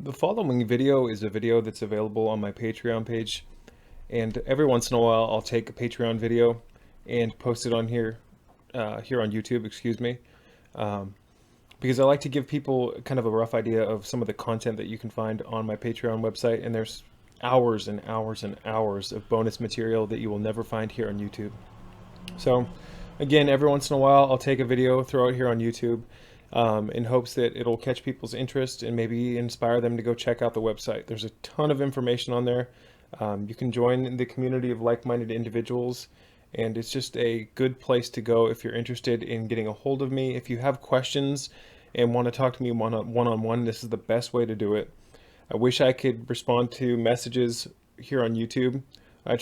The following video is a video that's available on my Patreon page, and every once in a while I'll take a Patreon video and post it on here on YouTube, excuse me, because I like to give people kind of a rough idea of some of the content that you can find on my Patreon website, and there's hours and hours and hours of bonus material that you will never find here on YouTube. So again, every once in a while I'll take a video, throw it here on YouTube, in hopes that it'll catch people's interest and maybe inspire them to go check out the website. There's a ton of information on there. You can join the community of like-minded individuals, and it's just a good place to go if you're interested in getting a hold of me. If you have questions and want to talk to me one-on-one, this is the best way to do it. I wish I could respond to messages here on YouTube. I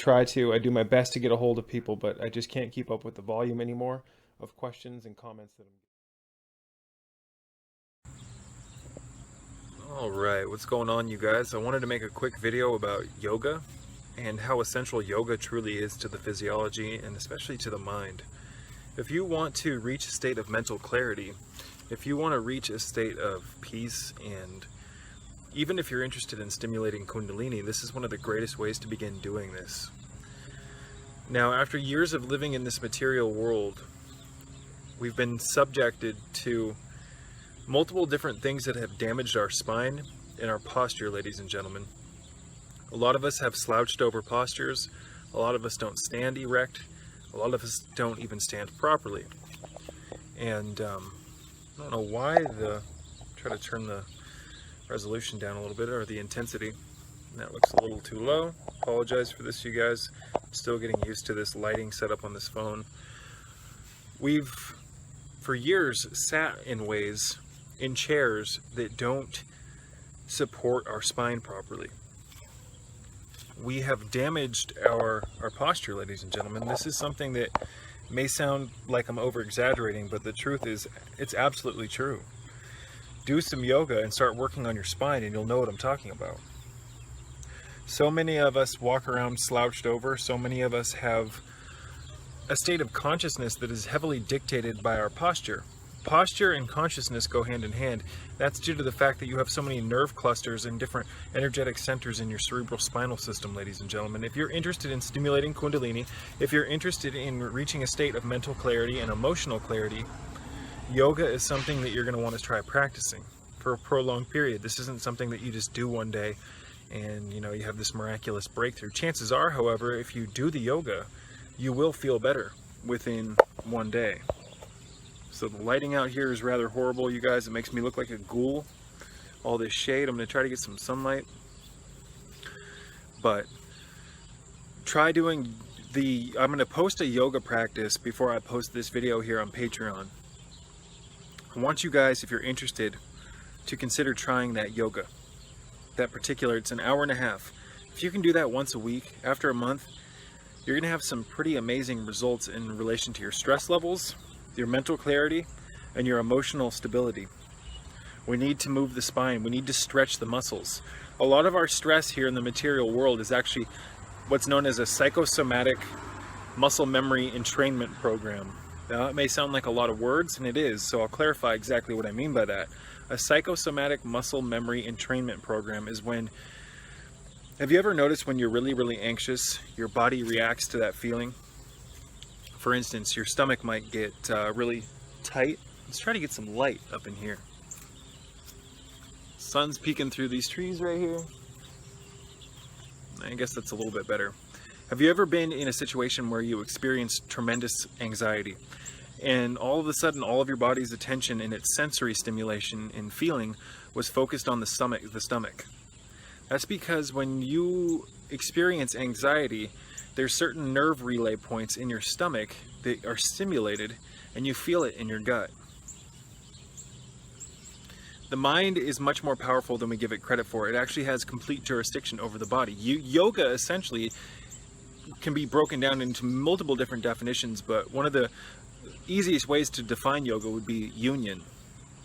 do my best to get a hold of people, but I just can't keep up with the volume anymore of questions and comments that I'm getting. Alright, what's going on, you guys? I wanted to make a quick video about yoga and how essential yoga truly is to the physiology and especially to the mind. If you want to reach a state of mental clarity, if you want to reach a state of peace, and even if you're interested in stimulating Kundalini, this is one of the greatest ways to begin doing this. Now, after years of living in this material world, we've been subjected to multiple different things that have damaged our spine and our posture, ladies and gentlemen. A lot of us have slouched over postures. A lot of us don't stand erect. A lot of us don't even stand properly. And I don't know why try to turn the resolution down a little bit, or the intensity. That looks a little too low. Apologize for this, you guys. I'm still getting used to this lighting setup on this phone. We've, for years, sat in chairs that don't support our spine properly. We have damaged our posture, ladies and gentlemen. This is something that may sound like I'm over-exaggerating, but the truth is, it's absolutely true. Do some yoga and start working on your spine and you'll know what I'm talking about. So many of us walk around slouched over. So many of us have a state of consciousness that is heavily dictated by our posture. Posture and consciousness go hand in hand. That's due to the fact that you have so many nerve clusters and different energetic centers in your cerebral spinal system, ladies and gentlemen. If you're interested in stimulating Kundalini, if you're interested in reaching a state of mental clarity and emotional clarity, yoga is something that you're going to want to try practicing for a prolonged period. This isn't something that you just do one day and you have this miraculous breakthrough. Chances are, however, if you do the yoga, you will feel better within one day. So the lighting out here is rather horrible, you guys. It makes me look like a ghoul. All this shade. I'm going to try to get some sunlight. But try doing I'm going to post a yoga practice before I post this video here on Patreon. I want you guys, if you're interested, to consider trying that yoga. It's an hour and a half. If you can do that once a week, after a month, you're going to have some pretty amazing results in relation to your stress levels, your mental clarity, and your emotional stability. We need to move the spine. We need to stretch the muscles. A lot of our stress here in the material world is actually what's known as a psychosomatic muscle memory entrainment program. Now, it may sound like a lot of words, and it is, so I'll clarify exactly what I mean by that. A psychosomatic muscle memory entrainment program is when, have you ever noticed when you're really, really anxious, your body reacts to that feeling? For instance, your stomach might get really tight. Let's try to get some light up in here. Sun's peeking through these trees right here. I guess that's a little bit better. Have you ever been in a situation where you experienced tremendous anxiety and all of a sudden all of your body's attention and its sensory stimulation and feeling was focused on the stomach? That's because when you experience anxiety, there's certain nerve relay points in your stomach that are stimulated and you feel it in your gut. The mind is much more powerful than we give it credit for. It actually has complete jurisdiction over the body. Yoga essentially can be broken down into multiple different definitions, but one of the easiest ways to define yoga would be union.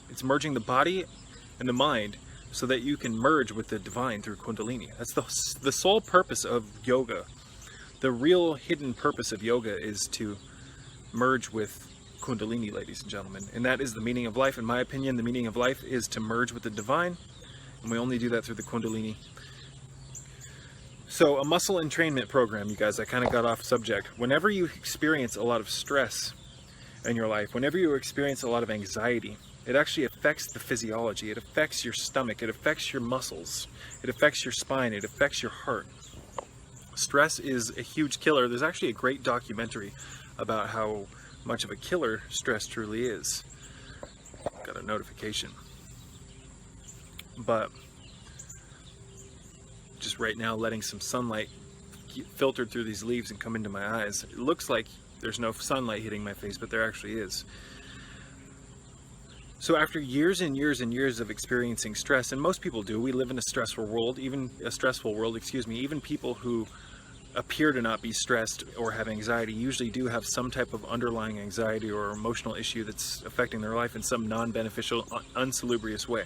It's merging the body and the mind so that you can merge with the divine through Kundalini. That's the sole purpose of yoga. The real hidden purpose of yoga is to merge with Kundalini, ladies and gentlemen. And that is the meaning of life. In my opinion, the meaning of life is to merge with the divine And we only do that through the Kundalini. So a muscle entrainment program, you guys, I kind of got off subject. Whenever you experience a lot of stress in your life, whenever you experience a lot of anxiety, it actually affects the physiology. It affects your stomach. It affects your muscles. It affects your spine. It affects your heart. Stress is a huge killer. There's actually a great documentary about how much of a killer stress truly is. Got a notification. But just right now letting some sunlight filtered through these leaves and come into my eyes. It looks like there's no sunlight hitting my face, but there actually is. So after years and years and years of experiencing stress, and most people do, we live in a stressful world, even people who appear to not be stressed or have anxiety usually do have some type of underlying anxiety or emotional issue that's affecting their life in some non-beneficial, unsalubrious way.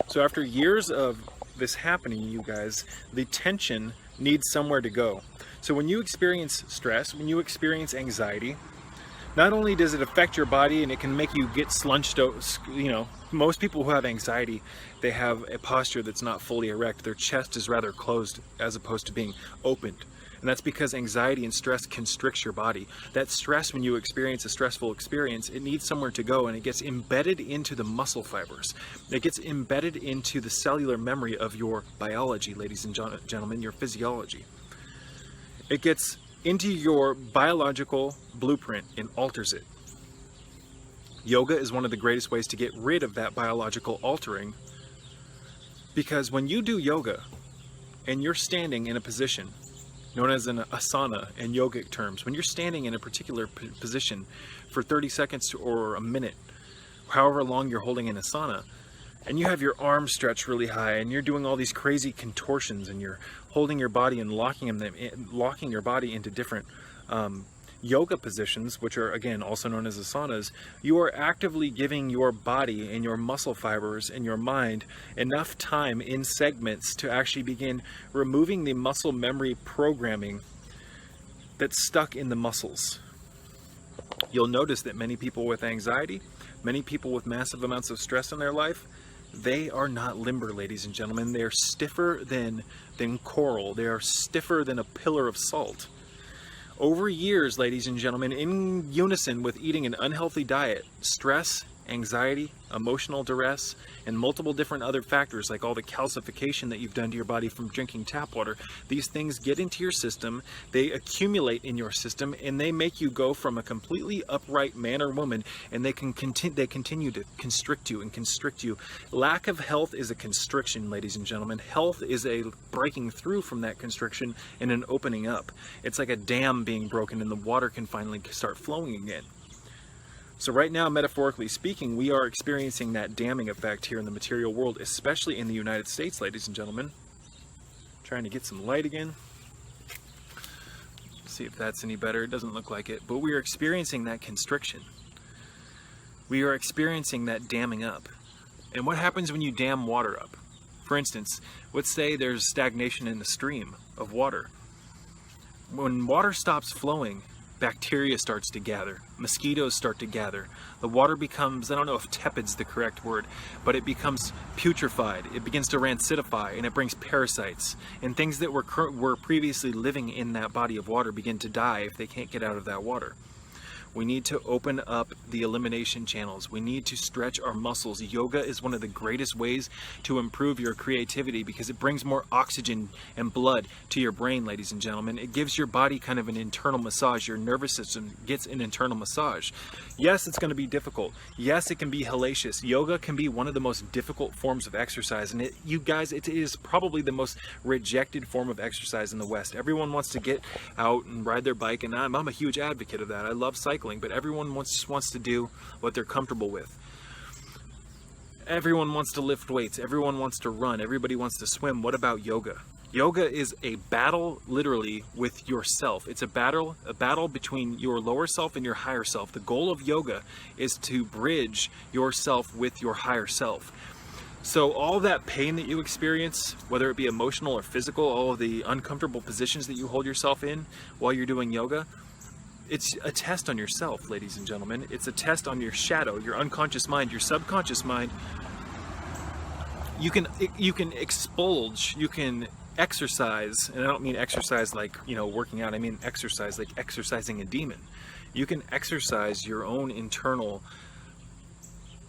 So after years of this happening, you guys, the tension needs somewhere to go. So when you experience stress, when you experience anxiety, not only does it affect your body and it can make you get slunched out, you know, most people who have anxiety, they have a posture that's not fully erect. Their chest is rather closed as opposed to being opened. And that's because anxiety and stress constricts your body. That stress, when you experience a stressful experience, it needs somewhere to go, and it gets embedded into the muscle fibers. It gets embedded into the cellular memory of your biology, ladies and gentlemen, your physiology. It gets into your biological blueprint and alters it. Yoga is one of the greatest ways to get rid of that biological altering, because when you do yoga and you're standing in a position known as an asana in yogic terms, when you're standing in a particular position for 30 seconds or a minute, however long you're holding an asana, and you have your arms stretched really high and you're doing all these crazy contortions and you're holding your body and locking your body into different yoga positions, which are again also known as asanas, you are actively giving your body and your muscle fibers and your mind enough time in segments to actually begin removing the muscle memory programming that's stuck in the muscles. You'll notice that many people with anxiety, many people with massive amounts of stress in their life, they are not limber, ladies and gentlemen. They are stiffer than coral. They are stiffer than a pillar of salt. Over years, ladies and gentlemen, in unison with eating an unhealthy diet, stress, anxiety, emotional duress, and multiple different other factors like all the calcification that you've done to your body from drinking tap water, these things get into your system, they accumulate in your system, and they make you go from a completely upright man or woman, and they continue to constrict you. Lack of health is a constriction, ladies and gentlemen. Health is a breaking through from that constriction and an opening up. It's like a dam being broken and the water can finally start flowing again. So right now, metaphorically speaking, we are experiencing that damming effect here in the material world, especially in the United States, ladies and gentlemen. Trying to get some light again. See if that's any better. It doesn't look like it. But we are experiencing that constriction. We are experiencing that damming up. And what happens when you dam water up? For instance, let's say there's stagnation in the stream of water. When water stops flowing, bacteria starts to gather, mosquitoes start to gather, the water becomes, I don't know if tepid's the correct word, but it becomes putrefied, it begins to rancidify, and it brings parasites, and things that were previously living in that body of water begin to die if they can't get out of that water. We need to open up the elimination channels. We need to stretch our muscles. Yoga is one of the greatest ways to improve your creativity because it brings more oxygen and blood to your brain, ladies and gentlemen. It gives your body kind of an internal massage. Your nervous system gets an internal massage. Yes, it's going to be difficult. Yes, it can be hellacious. Yoga can be one of the most difficult forms of exercise. And you guys, it is probably the most rejected form of exercise in the West. Everyone wants to get out and ride their bike, and I'm a huge advocate of that. I love cycling. But everyone wants to do what they're comfortable with. Everyone wants to lift weights. Everyone wants to run. Everybody wants to swim. What about yoga? Yoga is a battle, literally, with yourself. It's a battle between your lower self and your higher self. The goal of yoga is to bridge yourself with your higher self. So all that pain that you experience, whether it be emotional or physical, all of the uncomfortable positions that you hold yourself in while you're doing yoga, it's a test on yourself, ladies and gentlemen. It's a test on your shadow, your unconscious mind, your subconscious mind, you can expulge, you can exercise, and I don't mean exercise like, you know, working out. I mean exercise like exercising a demon. You can exercise your own internal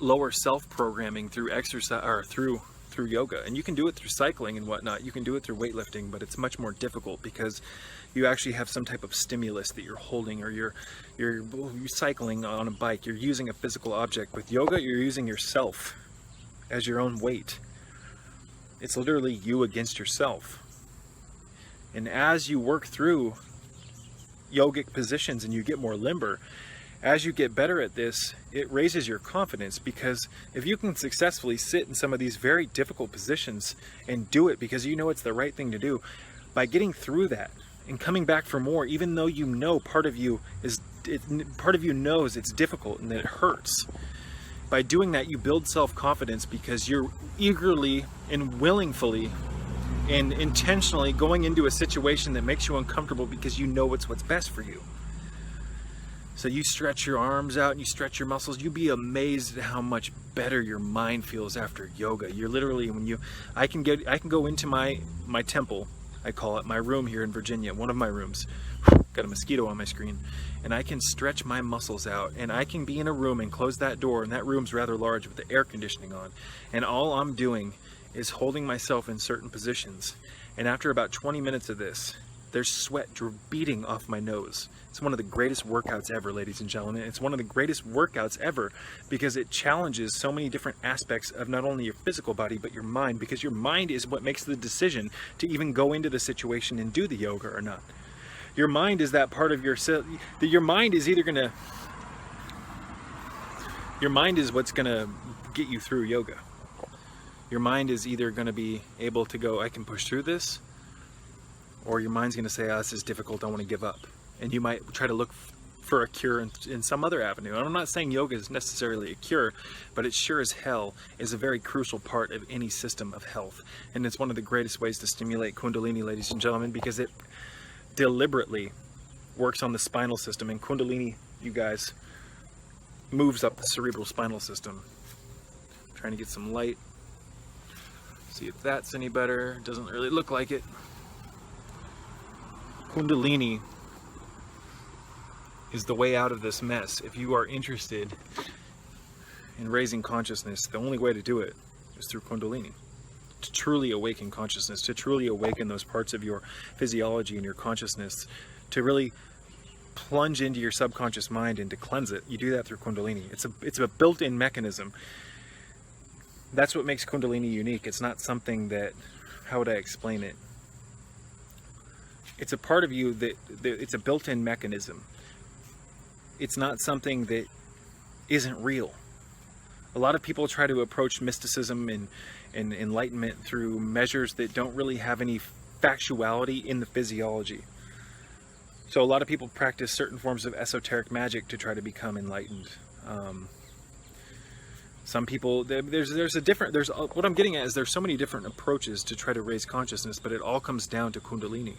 lower self programming through exercise, or through yoga, and you can do it through cycling and whatnot. You can do it through weightlifting, but it's much more difficult because you actually have some type of stimulus that you're holding, or you're cycling on a bike. You're using a physical object. With yoga, you're using yourself as your own weight. It's literally you against yourself. And as you work through yogic positions and you get more limber, as you get better at this, it raises your confidence, because if you can successfully sit in some of these very difficult positions and do it because you know it's the right thing to do, by getting through that and coming back for more, even though you know part of you knows it's difficult and that it hurts, by doing that you build self-confidence because you're eagerly and willingly and intentionally going into a situation that makes you uncomfortable because you know it's what's best for you. So you stretch your arms out and you stretch your muscles. You'd be amazed at how much better your mind feels after yoga. You're literally, I can go into my temple, I call it, my room here in Virginia, one of my rooms. Got a mosquito on my screen. And I can stretch my muscles out, and I can be in a room and close that door, and that room's rather large with the air conditioning on. And all I'm doing is holding myself in certain positions. And after about 20 minutes of this, there's sweat beating off my nose. It's one of the greatest workouts ever, ladies and gentlemen. It's one of the greatest workouts ever because it challenges so many different aspects of not only your physical body, but your mind, because your mind is what makes the decision to even go into the situation and do the yoga or not. Your mind is that part of your mind is your mind is what's gonna get you through yoga. Your mind is either gonna be able to go, I can push through this, or your mind's gonna say, oh, this is difficult, I wanna give up. And you might try to look for a cure in some other avenue. And I'm not saying yoga is necessarily a cure, but it sure as hell is a very crucial part of any system of health. And it's one of the greatest ways to stimulate Kundalini, ladies and gentlemen, because it deliberately works on the spinal system. And Kundalini, you guys, moves up the cerebral spinal system. I'm trying to get some light. See if that's any better. Doesn't really look like it. Kundalini is the way out of this mess. If you are interested in raising consciousness, the only way to do it is through Kundalini. To truly awaken consciousness, to truly awaken those parts of your physiology and your consciousness, to really plunge into your subconscious mind and to cleanse it. You do that through Kundalini. It's a built-in mechanism. That's what makes Kundalini unique. It's not something that, how would I explain it? It's a part of you that it's a built-in mechanism. It's not something that isn't real. A lot of people try to approach mysticism and enlightenment through measures that don't really have any factuality in the physiology. So a lot of people practice certain forms of esoteric magic to try to become enlightened. Some people, what I'm getting at is there's so many different approaches to try to raise consciousness, but it all comes down to Kundalini.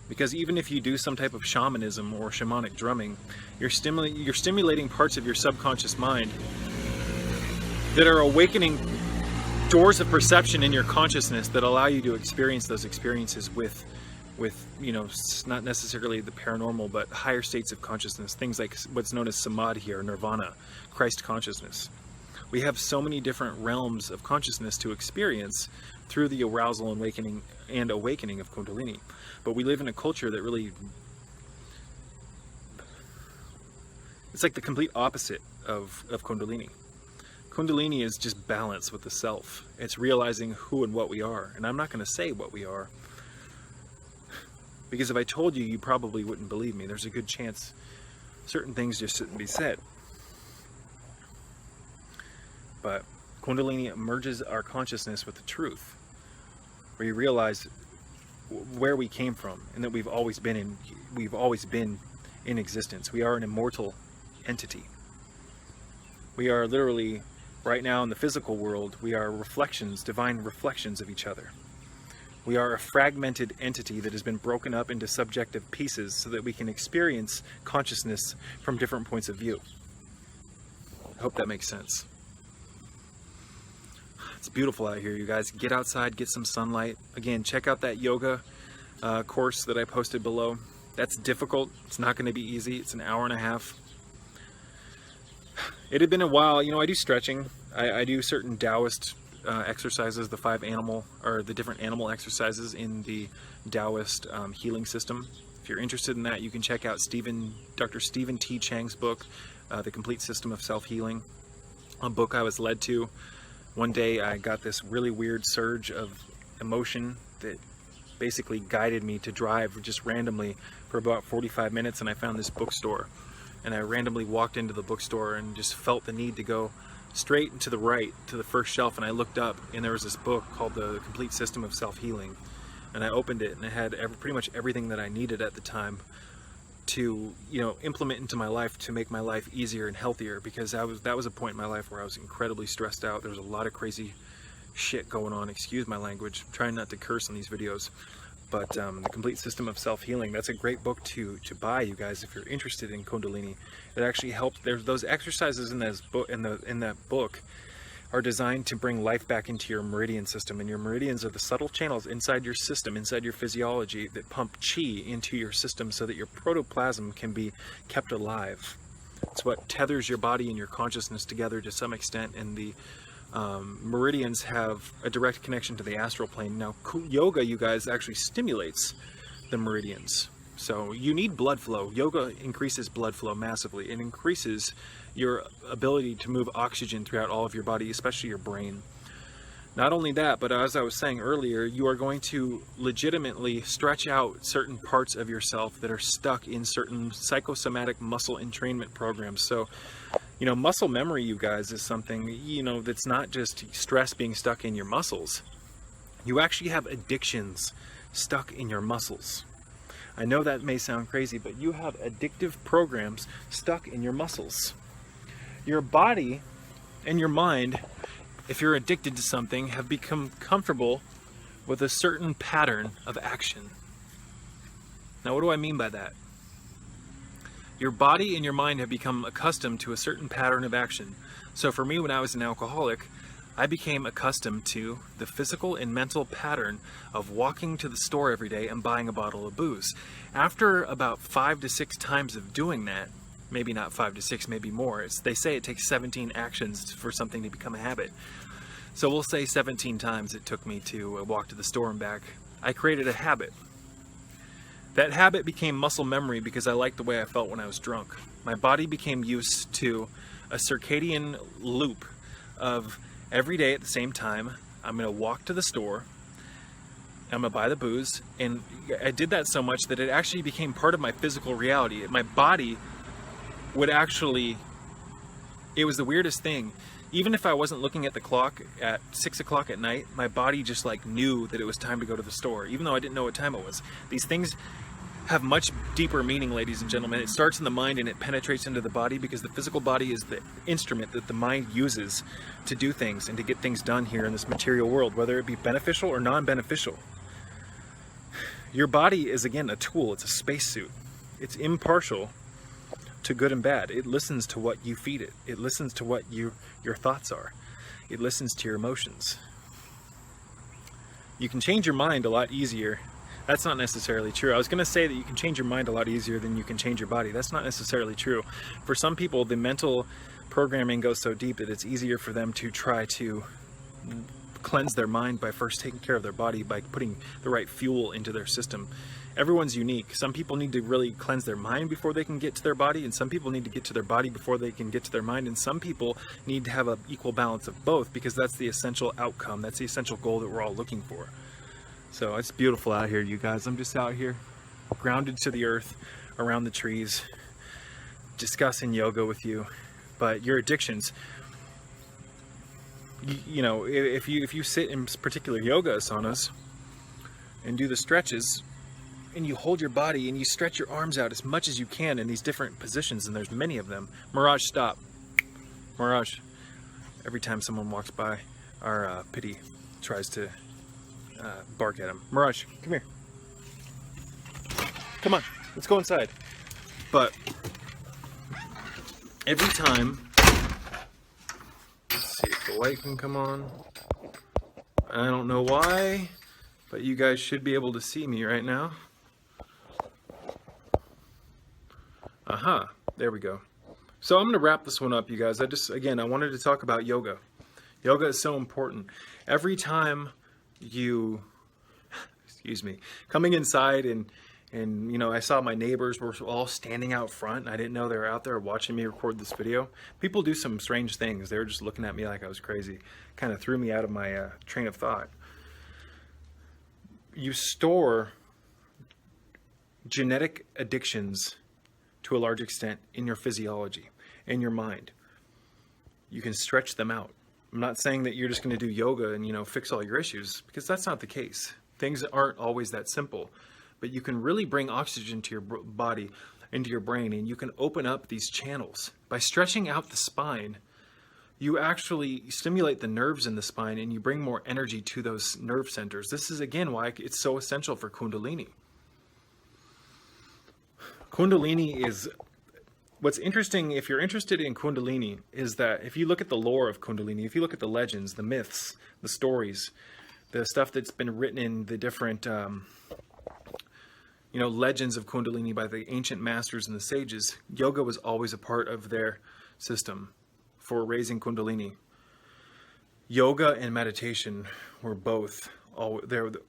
Because even if you do some type of shamanism or shamanic drumming, you're stimulating parts of your subconscious mind that are awakening doors of perception in your consciousness that allow you to experience those experiences with not necessarily the paranormal, but higher states of consciousness, things like what's known as samadhi or nirvana, Christ consciousness. We have so many different realms of consciousness to experience through the arousal and awakening of Kundalini. But we live in a culture that really, it's like the complete opposite of Kundalini. Kundalini is just balance with the self. It's realizing who and what we are. And I'm not going to say what we are, because if I told you, you probably wouldn't believe me. There's a good chance certain things just shouldn't be said. But Kundalini merges our consciousness with the truth, where you realize where we came from and that we've always been in existence. We are an immortal entity. We are literally, right now in the physical world, we are reflections, divine reflections of each other. We are a fragmented entity that has been broken up into subjective pieces so that we can experience consciousness from different points of view. I hope that makes sense. It's beautiful out here, you guys. Get outside, get some sunlight. Again, check out that yoga course that I posted below. That's difficult. It's not going to be easy. It's an hour and a half. It had been a while. You know, I do stretching. I do certain Taoist exercises, the the different animal exercises in the Taoist healing system. If you're interested in that, you can check out Dr. Stephen T. Chang's book, The Complete System of Self-Healing, a book I was led to. One day I got this really weird surge of emotion that basically guided me to drive just randomly for about 45 minutes, and I found this bookstore. And I randomly walked into the bookstore and just felt the need to go straight to the right to the first shelf, and I looked up and there was this book called The Complete System of Self-Healing, and I opened it and it had pretty much everything that I needed at the time to, you know, implement into my life to make my life easier and healthier, because that was a point in my life where I was incredibly stressed out. There was a lot of crazy shit going on, excuse my language. I'm trying not to curse in these videos. But The Complete System of Self-Healing, that's a great book to buy, you guys, if you're interested in Kundalini. It actually helps. There's those exercises in that book are designed to bring life back into your meridian system, and your meridians are the subtle channels inside your system, inside your physiology, that pump chi into your system so that your protoplasm can be kept alive. It's what tethers your body and your consciousness together to some extent, and the meridians have a direct connection to the astral plane. Now, yoga, you guys, actually stimulates the meridians. So you need blood flow. Yoga increases blood flow massively. It increases your ability to move oxygen throughout all of your body, especially your brain. Not only that, but as I was saying earlier, you are going to legitimately stretch out certain parts of yourself that are stuck in certain psychosomatic muscle entrainment programs. So, you know, muscle memory, you guys, is something, you know, that's not just stress being stuck in your muscles. You actually have addictions stuck in your muscles. I know that may sound crazy, but you have addictive programs stuck in your muscles. Your body and your mind, if you're addicted to something, have become comfortable with a certain pattern of action. Now, what do I mean by that? Your body and your mind have become accustomed to a certain pattern of action. So for me, when I was an alcoholic, I became accustomed to the physical and mental pattern of walking to the store every day and buying a bottle of booze. After about 5 to 6 times of doing that, maybe not 5 to 6, maybe more, they say it takes 17 actions for something to become a habit. So we'll say 17 times it took me to walk to the store and back. I created a habit. That habit became muscle memory because I liked the way I felt when I was drunk. My body became used to a circadian loop of every day at the same time, I'm going to walk to the store, I'm going to buy the booze, and I did that so much that it actually became part of my physical reality. My body would actually, it was the weirdest thing. Even if I wasn't looking at the clock at 6 o'clock at night, my body just like knew that it was time to go to the store, even though I didn't know what time it was. These things have much deeper meaning, ladies and gentlemen. It starts in the mind and it penetrates into the body, because the physical body is the instrument that the mind uses to do things and to get things done here in this material world, whether it be beneficial or non-beneficial. Your body is, again, a tool. It's a spacesuit. It's impartial to good and bad. It listens to what you feed it. It listens to what your thoughts are. It listens to your emotions. You can change your mind a lot easier. That's not necessarily true. I was going to say that you can change your mind a lot easier than you can change your body. That's not necessarily true. For some people, the mental programming goes so deep that it's easier for them to try to cleanse their mind by first taking care of their body, by putting the right fuel into their system. Everyone's unique. Some people need to really cleanse their mind before they can get to their body, and some people need to get to their body before they can get to their mind, and some people need to have an equal balance of both, because that's the essential outcome. That's the essential goal that we're all looking for. So it's beautiful out here, you guys. I'm just out here, grounded to the earth, around the trees, discussing yoga with you. But your addictions, you know, if you sit in particular yoga asanas and do the stretches, and you hold your body and you stretch your arms out as much as you can in these different positions, and there's many of them. Mirage, stop. Mirage. Every time someone walks by, our pity tries to bark at him. Mirage, come here. Come on, let's go inside. But every time, let's see if the light can come on. I don't know why, but you guys should be able to see me right now. Aha, there we go. So I'm going to wrap this one up, you guys. I wanted to talk about yoga. Yoga is so important. Every time you, coming inside and you know, I saw my neighbors were all standing out front. I didn't know they were out there watching me record this video. People do some strange things. They were just looking at me like I was crazy. Kind of threw me out of my train of thought. You store genetic addictions to a large extent in your physiology, in your mind. You can stretch them out. I'm not saying that you're just going to do yoga and, you know, fix all your issues, because that's not the case. Things aren't always that simple. But you can really bring oxygen to your body, into your brain, and you can open up these channels. By stretching out the spine, you actually stimulate the nerves in the spine and you bring more energy to those nerve centers. This is, again, why it's so essential for Kundalini. Kundalini is... What's interesting, if you're interested in Kundalini, is that if you look at the lore of Kundalini, if you look at the legends, the myths, the stories, the stuff that's been written in the different... you know, legends of Kundalini by the ancient masters and the sages, yoga was always a part of their system for raising Kundalini. Yoga and meditation were both,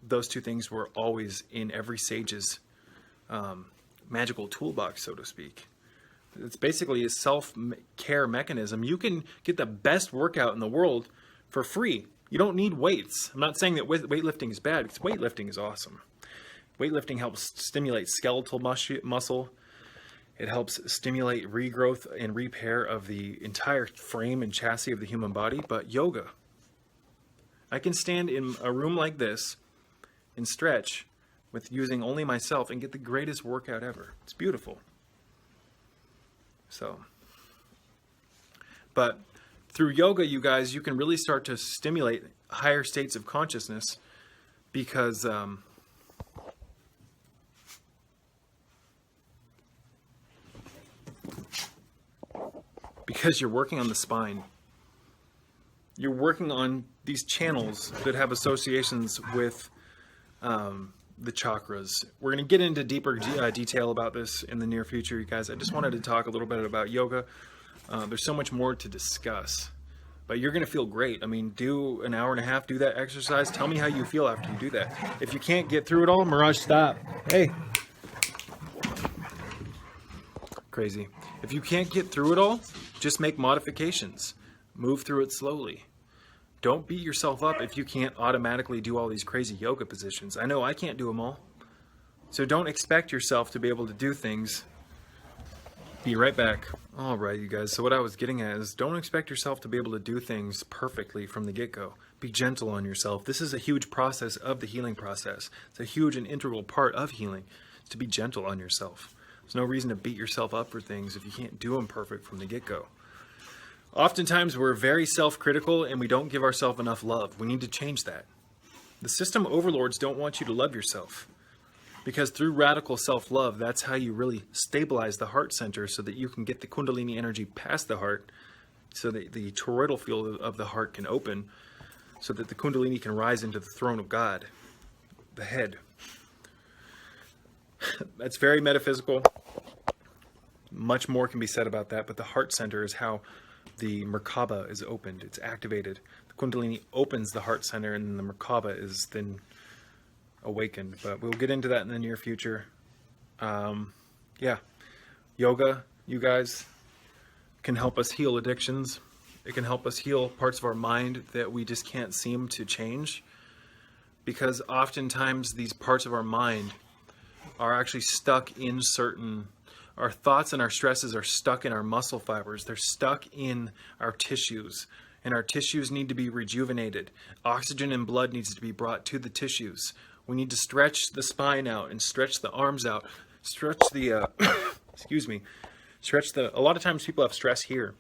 those two things were always in every sage's magical toolbox, so to speak. It's basically a self-care mechanism. You can get the best workout in the world for free. You don't need weights. I'm not saying that weightlifting is bad, because weightlifting is awesome. Weightlifting helps stimulate skeletal muscle. It helps stimulate regrowth and repair of the entire frame and chassis of the human body. But yoga, I can stand in a room like this and stretch with using only myself and get the greatest workout ever. It's beautiful. So, but through yoga, you guys, you can really start to stimulate higher states of consciousness because you're working on the spine. You're working on these channels that have associations with the chakras. We're going to get into deeper detail about this in the near future, you guys. I just wanted to talk a little bit about yoga. There's so much more to discuss, but you're going to feel great. I mean, do an hour and a half, do that exercise. Tell me how you feel after you do that. If you can't get through it all, Mirage, stop. Hey. Crazy. If you can't get through it all, just make modifications. Move through it slowly. Don't beat yourself up if you can't automatically do all these crazy yoga positions. I know I can't do them all. So don't expect yourself to be able to do things. Be right back. All right, you guys. So what I was getting at is don't expect yourself to be able to do things perfectly from the get-go. Be gentle on yourself. This is a huge process of the healing process. It's a huge and integral part of healing. It's to be gentle on yourself. There's no reason to beat yourself up for things if you can't do them perfect from the get-go. Oftentimes, we're very self-critical and we don't give ourselves enough love. We need to change that. The system overlords don't want you to love yourself, because through radical self-love, that's how you really stabilize the heart center so that you can get the Kundalini energy past the heart, so that the toroidal field of the heart can open, so that the Kundalini can rise into the throne of God, the head. That's very metaphysical. Much more can be said about that, but the heart center is how the Merkaba is opened. It's activated. The Kundalini opens the heart center, and the Merkaba is then awakened. But we'll get into that in the near future. Yeah. Yoga, you guys, can help us heal addictions. It can help us heal parts of our mind that we just can't seem to change. Because oftentimes these parts of our mind are actually stuck in certain... Our thoughts and our stresses are stuck in our muscle fibers. They're stuck in our tissues. And our tissues need to be rejuvenated. Oxygen and blood needs to be brought to the tissues. We need to stretch the spine out and stretch the arms out. Stretch the, a lot of times people have stress here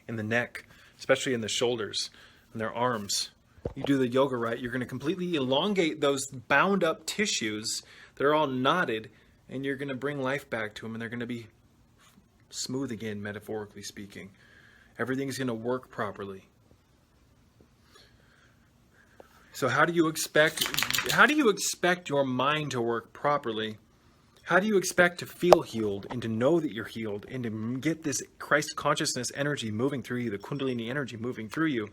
in the neck, especially in the shoulders and their arms. You do the yoga right, you're going to completely elongate those bound up tissues that are all knotted, and you're going to bring life back to them, and they're going to be smooth again, metaphorically speaking. Everything's going to work properly. So how do you expect your mind to work properly? How do you expect to feel healed and to know that you're healed and to get this Christ consciousness energy moving through you, the Kundalini energy moving through you,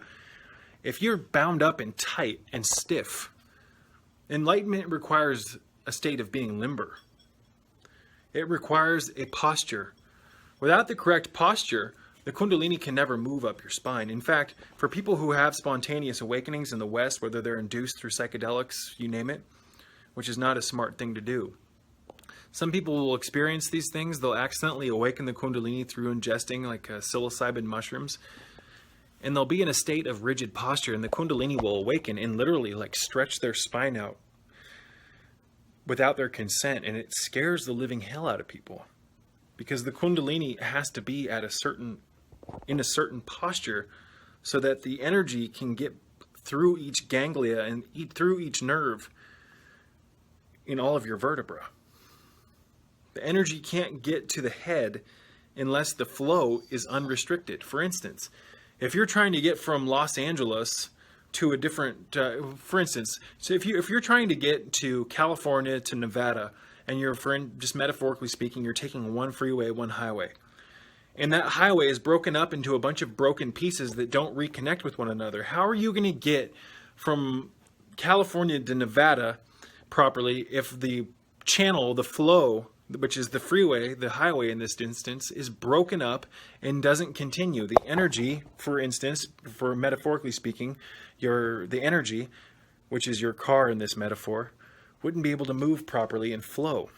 if you're bound up and tight and stiff? Enlightenment requires a state of being limber. It requires a posture. Without the correct posture, the Kundalini can never move up your spine. In fact, for people who have spontaneous awakenings in the West, whether they're induced through psychedelics, you name it, which is not a smart thing to do. Some people will experience these things. They'll accidentally awaken the Kundalini through ingesting like psilocybin mushrooms. And they'll be in a state of rigid posture, and the Kundalini will awaken and literally like stretch their spine out without their consent. And it scares the living hell out of people, because the Kundalini has to be in a certain posture so that the energy can get through each ganglia and through each nerve in all of your vertebra. The energy can't get to the head unless the flow is unrestricted. For instance, if you're trying to get from Los Angeles to a different, so if you're trying to get to California to Nevada, and you're, just metaphorically speaking, you're taking one freeway, one highway, and that highway is broken up into a bunch of broken pieces that don't reconnect with one another, how are you going to get from California to Nevada properly if the channel, the flow, which is the freeway, the highway in this instance, is broken up and doesn't continue? The energy, for instance, for metaphorically speaking, the energy, which is your car in this metaphor, wouldn't be able to move properly and flow.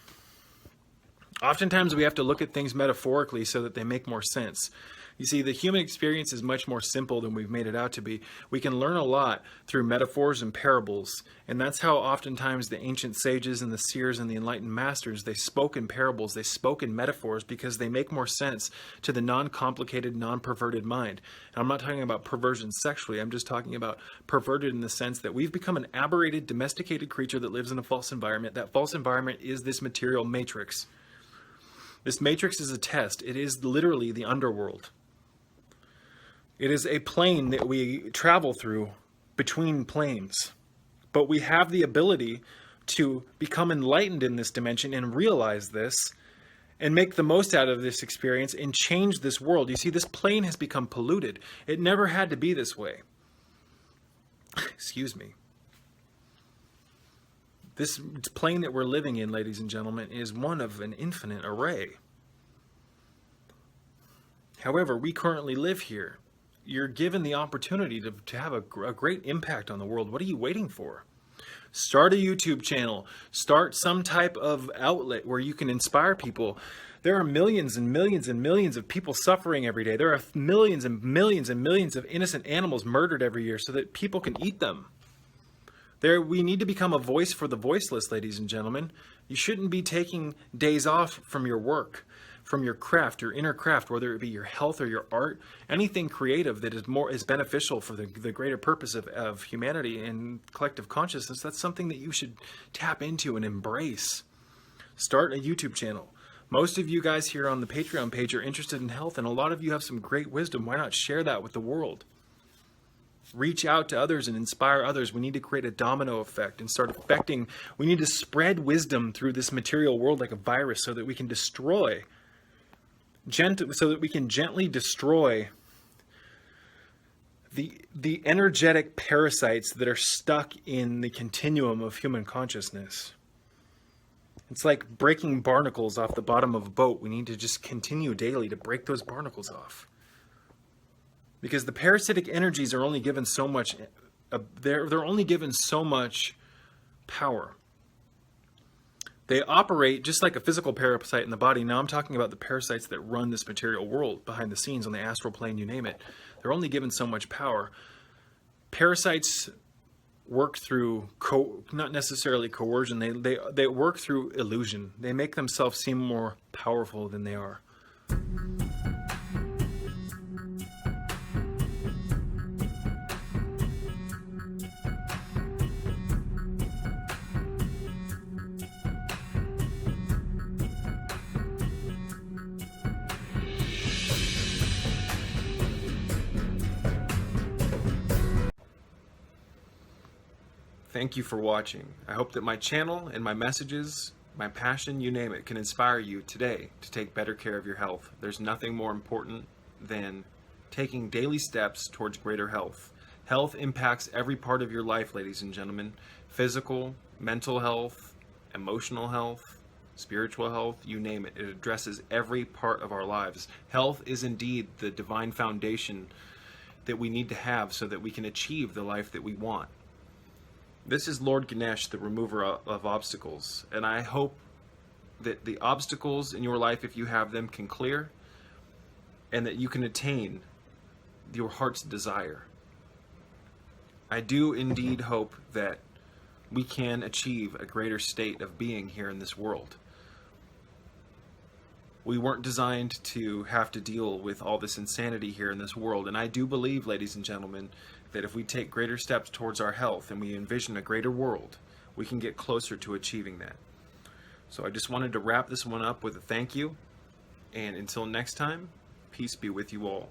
Oftentimes we have to look at things metaphorically so that they make more sense. You see, the human experience is much more simple than we've made it out to be. We can learn a lot through metaphors and parables, and that's how oftentimes the ancient sages and the seers and the enlightened masters, they spoke in parables, they spoke in metaphors, because they make more sense to the non-complicated, non-perverted mind. And I'm not talking about perversion sexually, I'm just talking about perverted in the sense that we've become an aberrated, domesticated creature that lives in a false environment. That false environment is this material matrix. This matrix is a test. It is literally the underworld. It is a plane that we travel through between planes. But we have the ability to become enlightened in this dimension and realize this and make the most out of this experience and change this world. You see, this plane has become polluted. It never had to be this way. Excuse me. This plane that we're living in, ladies and gentlemen, is one of an infinite array. However, we currently live here. You're given the opportunity to have a great impact on the world. What are you waiting for? Start a YouTube channel. Start some type of outlet where you can inspire people. There are millions and millions and millions of people suffering every day. There are millions and millions and millions of innocent animals murdered every year so that people can eat them. We need to become a voice for the voiceless, ladies and gentlemen. You shouldn't be taking days off from your work, from your craft, your inner craft, whether it be your health or your art, anything creative that is beneficial for the greater purpose of humanity and collective consciousness. That's something that you should tap into and embrace. Start a YouTube channel. Most of you guys here on the Patreon page are interested in health, and a lot of you have some great wisdom. Why not share that with the world? Reach out to others and inspire others. We need to create a domino effect and start affecting. We need to spread wisdom through this material world like a virus so that we can gently destroy the energetic parasites that are stuck in the continuum of human consciousness. It's like breaking barnacles off the bottom of a boat. We need to just continue daily to break those barnacles off. Because the parasitic energies are only given so much, they're only given so much power. They operate just like a physical parasite in the body. Now I'm talking about the parasites that run this material world behind the scenes on the astral plane, you name it. They're only given so much power. Parasites work through, not necessarily coercion, they work through illusion. They make themselves seem more powerful than they are. Thank you for watching. I hope that my channel and my messages, my passion, you name it, can inspire you today to take better care of your health. There's nothing more important than taking daily steps towards greater health. Health impacts every part of your life, ladies and gentlemen. Physical, mental health, emotional health, spiritual health, you name it. It addresses every part of our lives. Health is indeed the divine foundation that we need to have so that we can achieve the life that we want. This is Lord Ganesh, the remover of obstacles, and I hope that the obstacles in your life, if you have them, can clear, and that you can attain your heart's desire. I do indeed hope that we can achieve a greater state of being here in this world. We weren't designed to have to deal with all this insanity here in this world, and I do believe, ladies and gentlemen, that if we take greater steps towards our health and we envision a greater world, we can get closer to achieving that. So I just wanted to wrap this one up with a thank you, and until next time, peace be with you all.